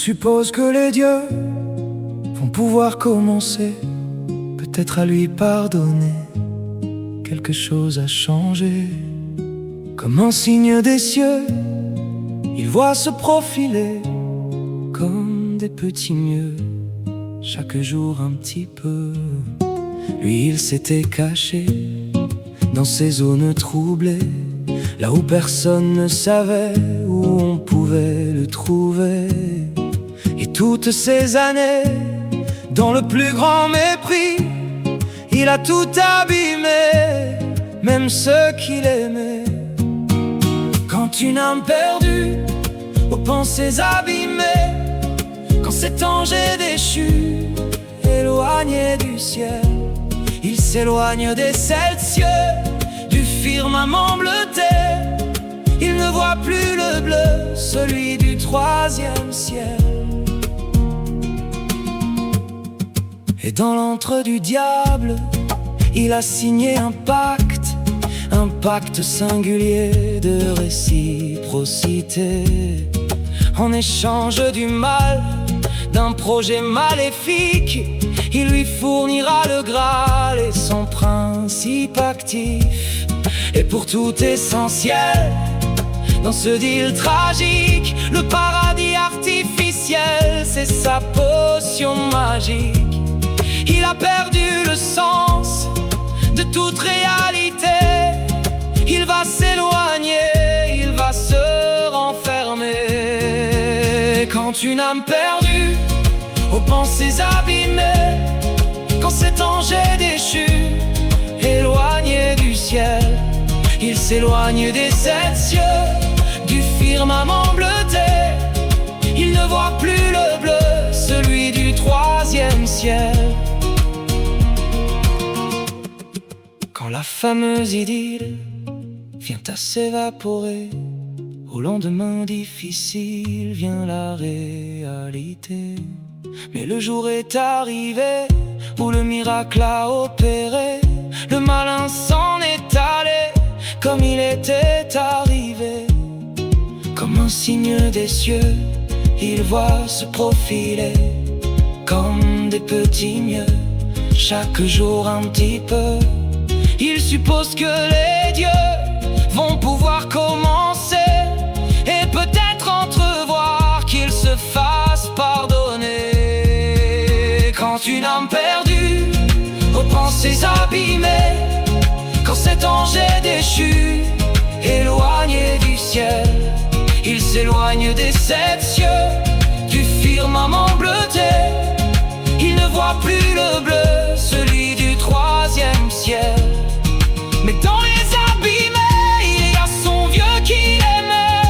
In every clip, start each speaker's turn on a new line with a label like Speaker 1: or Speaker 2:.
Speaker 1: suppose que les dieux vont pouvoir commencer peut-être à lui pardonner. Quelque chose a changé. Comme un signe des cieux, il voit se profiler comme des petits mieux, chaque jour un petit peu. Lui, il s'était caché dans ces zones troublées, là où personne ne savait où on pouvait le trouver. Et toutes ces années, dans le plus grand mépris, il a tout abîmé, même ceux qu'il aimait. Quand une âme perdue, aux pensées abîmées, quand cet ange est déchu, éloigné du ciel, il s'éloigne des sept cieux, du firmament bleuté. Il ne voit plus le bleu, celui du troisième ciel. Et dans l'antre du diable, il a signé un pacte singulier de réciprocité. En échange du mal, d'un projet maléfique, il lui fournira le Graal et son principe actif. Et pour tout essentiel, dans ce deal tragique, le paradis artificiel, c'est sa potion magique. Il a perdu le sens de toute réalité. Il va s'éloigner, il va se renfermer. Quand une âme perdue, aux pensées abîmées, quand cet ange est déchu, éloigné du ciel, il s'éloigne des sept cieux, du firmament bleuté. Il ne voit plus le bleu, celui du troisième ciel. Quand la fameuse idylle vient à s'évaporer, au lendemain difficile vient la réalité. Mais le jour est arrivé où le miracle a opéré. Le malin s'en est allé comme il était arrivé. Comme un signe des cieux, il voit se profiler comme des petits mieux, chaque jour un petit peu. Il suppose que les dieux vont pouvoir commencer et peut-être entrevoir qu'il se fasse pardonner. Quand une âme perdue, aux pensées abîmées, quand cet ange est déchu, éloigné du ciel, il s'éloigne des sept cieux, du firmament bleuté. Il ne voit plus le bleu, celui du troisième ciel. Mais dans les abîmés, il y a son vieux qu'il aimait,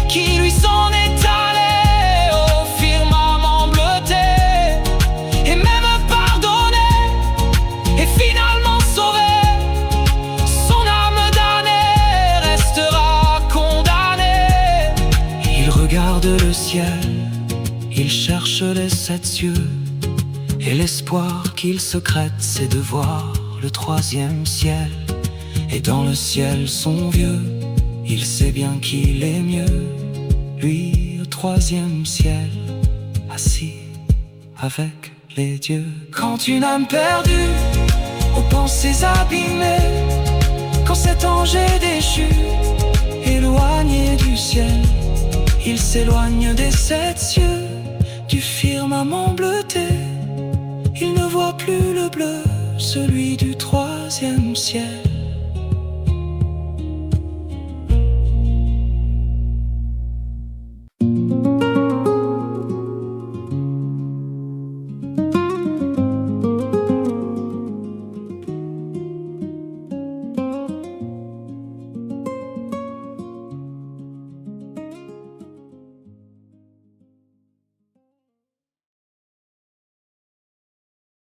Speaker 1: qui lui s'en est allé au firmament bleuté. Et même pardonné, et finalement sauvé, son âme damnée restera condamnée. Il regarde le ciel, il cherche les sept cieux, et l'espoir qu'il secrète, c'est de voir le troisième ciel. Et dans le ciel son vieux, il sait bien qu'il est mieux, lui au troisième ciel, assis avec les dieux. Quand une âme perdue, aux pensées abîmées, quand cet ange est déchu, éloigné du ciel, il s'éloigne des sept cieux, du firmament bleuté. Il ne voit plus le bleu, celui du troisième ciel.